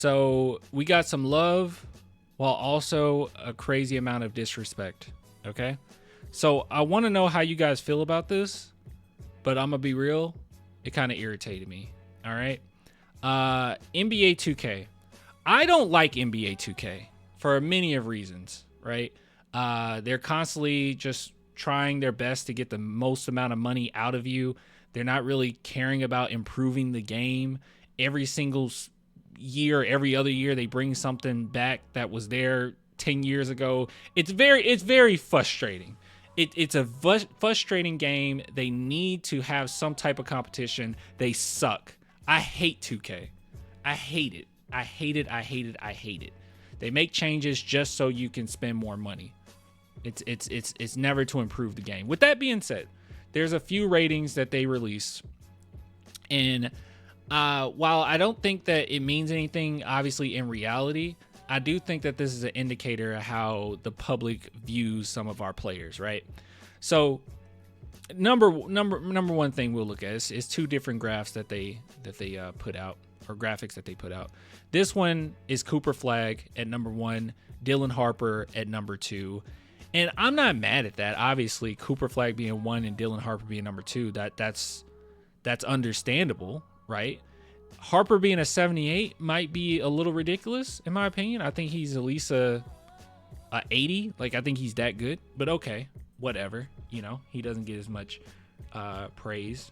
So we got some love while also a crazy amount of disrespect. Okay. So I want to know how you guys feel about this, but I'm going to be real. It kind of irritated me. All right. NBA 2K. I don't like NBA 2K for many of reasons, right? They're constantly just trying their best to get the most amount of money out of you. They're not really caring about improving the game. Every single year, every other year, they bring something back that was there 10 years ago. It's very frustrating. It's a frustrating game. They need to have some type of competition. They suck. I hate 2K. I hate it. I hate it. I hate it. I hate it. They make changes just so you can spend more money. It's never to improve the game. With that being said, there's a few ratings that they release, and while I don't think that it means anything, obviously in reality, I do think that this is an indicator of how the public views some of our players, right? So number one thing we'll look at is two different graphs that they put out, or graphics that they put out. This one is Cooper Flag at number 1, Dylan Harper at number 2. And I'm not mad at that. Obviously, Cooper Flag being 1 and Dylan Harper being number 2, that's understandable, right? Harper being a 78 might be a little ridiculous, in my opinion. I think he's at least a 80. Like, I think he's that good. But okay, whatever. You know, he doesn't get as much praise.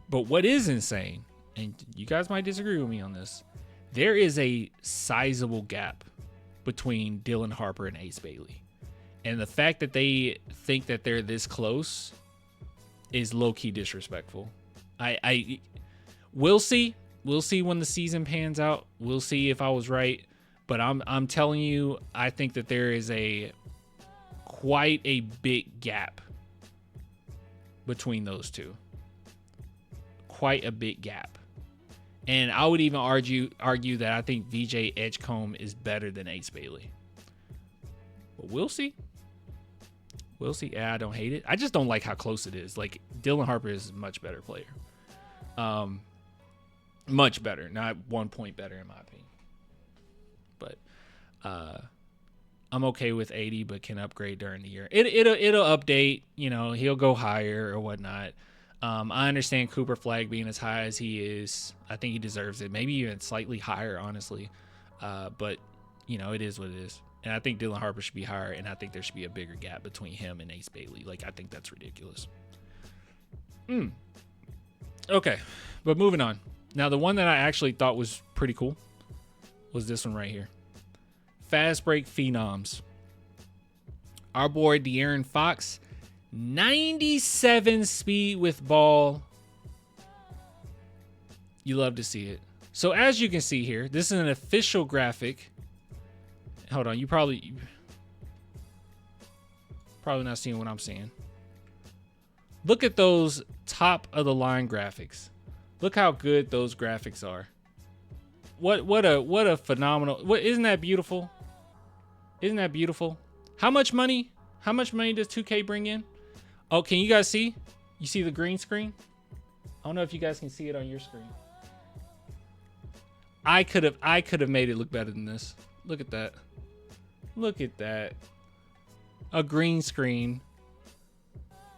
But what is insane, and you guys might disagree with me on this, there is a sizable gap between Dylan Harper and Ace Bailey. And the fact that they think that they're this close is low-key disrespectful. We'll see. We'll see when the season pans out. We'll see if I was right. But I'm telling you, I think that there is quite a big gap between those two. Quite a big gap. And I would even argue that I think VJ Edgecombe is better than Ace Bailey. But we'll see. We'll see. Yeah, I don't hate it. I just don't like how close it is. Like, Dylan Harper is a much better player. Much better. Not 1 point better, in my opinion. But I'm okay with 80, but can upgrade during the year. It'll update. You know, he'll go higher or whatnot. I understand Cooper Flag being as high as he is. I think he deserves it. Maybe even slightly higher, honestly. But, you know, it is what it is. And I think Dylan Harper should be higher, and I think there should be a bigger gap between him and Ace Bailey. Like, I think that's ridiculous. Okay, but moving on. Now, the one that I actually thought was pretty cool was this one right here. Fast break phenoms. Our boy De'Aaron Fox, 97 speed with ball. You love to see it. So as you can see here, this is an official graphic. Hold on, you probably not seeing what I'm seeing. Look at those top of the line graphics. Look how good those graphics are. What a phenomenal. Isn't that beautiful? Isn't that beautiful? How much money does 2K bring in? Oh, can you guys see? You see the green screen? I don't know if you guys can see it on your screen. I could have made it look better than this. Look at that. Look at that. A green screen.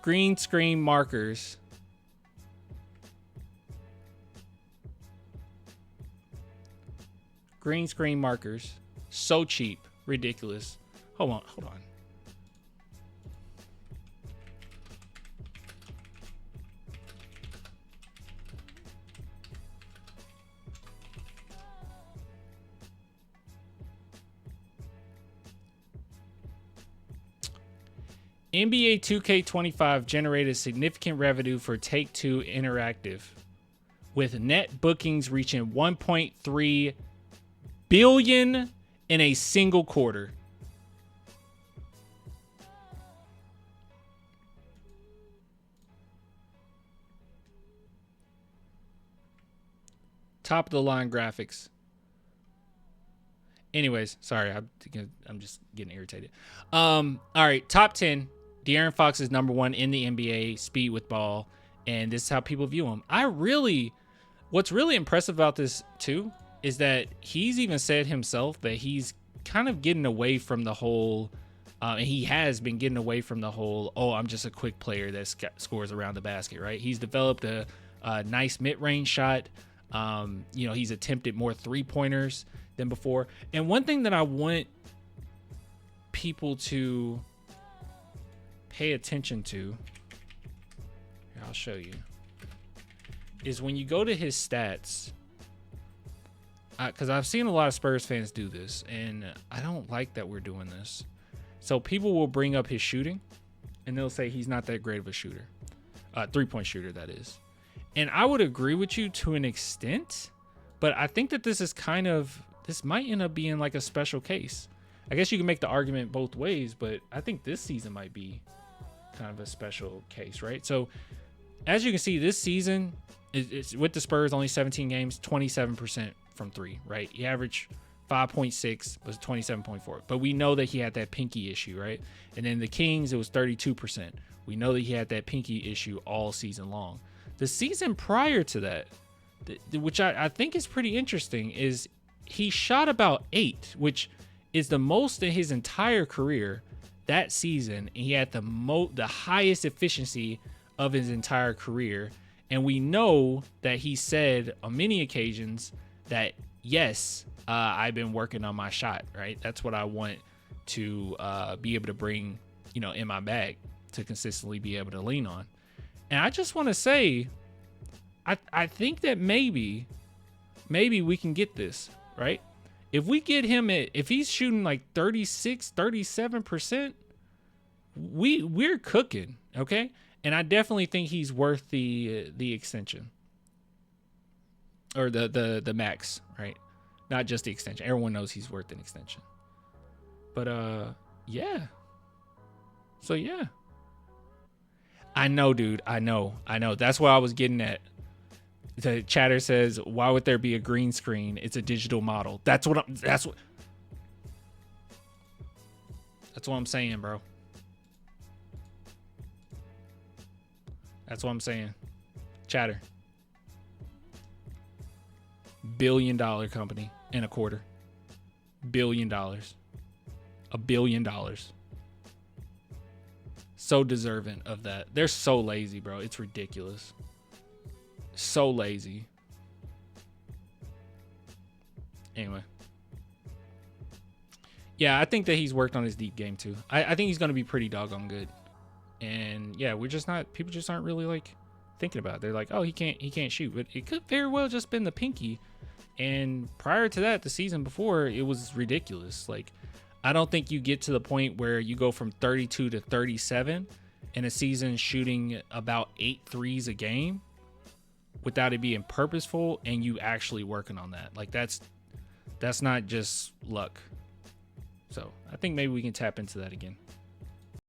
Green screen markers. Green screen markers. So cheap. Ridiculous. Hold on. NBA 2K25 generated significant revenue for Take-Two Interactive, with net bookings reaching 1.3 billion in a single quarter. Top of the line graphics. Anyways, sorry, I'm just getting irritated. All right, top 10. De'Aaron Fox is number 1 in the NBA, speed with ball, and this is how people view him. What's really impressive about this too is that he's even said himself that he's kind of getting away from the whole, and he has been getting away from the whole, oh, I'm just a quick player that scores around the basket, right? He's developed a nice mid-range shot. He's attempted more three-pointers than before. And one thing that I want people to pay attention to, here, I'll show you, is when you go to his stats, because I've seen a lot of Spurs fans do this, and I don't like that we're doing this. So people will bring up his shooting, and they'll say he's not that great of a shooter. Three-point shooter, that is. And I would agree with you to an extent, but I think that this might end up being like a special case. I guess you can make the argument both ways, but I think this season might be kind of a special case, right? So as you can see, this season, it's with the Spurs, only 17 games, 27% from three, right? He averaged 5.6, was 27.4. But we know that he had that pinky issue, right? And then the Kings, it was 32%. We know that he had that pinky issue all season long. The season prior to that, which I think is pretty interesting, is he shot about 8, which is the most in his entire career that season. And he had the highest efficiency of his entire career. And we know that he said on many occasions that, yes, I've been working on my shot, right? That's what I want to be able to bring, in my bag to consistently be able to lean on. And I just want to say, I think that maybe we can get this, right? If we get him if he's shooting like 36, 37%, we're cooking, okay? And I definitely think he's worth the extension. Or the max, right? Not just the extension. Everyone knows he's worth an extension. But yeah. So yeah. I know, dude. I know. That's what I was getting at. The chatter says, why would there be a green screen? It's a digital model. That's what I'm saying, bro. That's what I'm saying. Chatter. $1 billion company in a quarter. $1 billion. $1 billion. So deserving of that. They're so lazy, bro. It's ridiculous. So lazy. Anyway. Yeah, I think that he's worked on his deep game too. I think he's going to be pretty doggone good. And yeah, people just aren't really like thinking about it. They're like, oh, he can't shoot. But it could very well just been the pinky. And prior to that, the season before, it was ridiculous. Like, I don't think you get to the point where you go from 32 to 37 in a season shooting about 8 threes a game without it being purposeful and you actually working on that. Like, that's not just luck. So I think maybe we can tap into that again.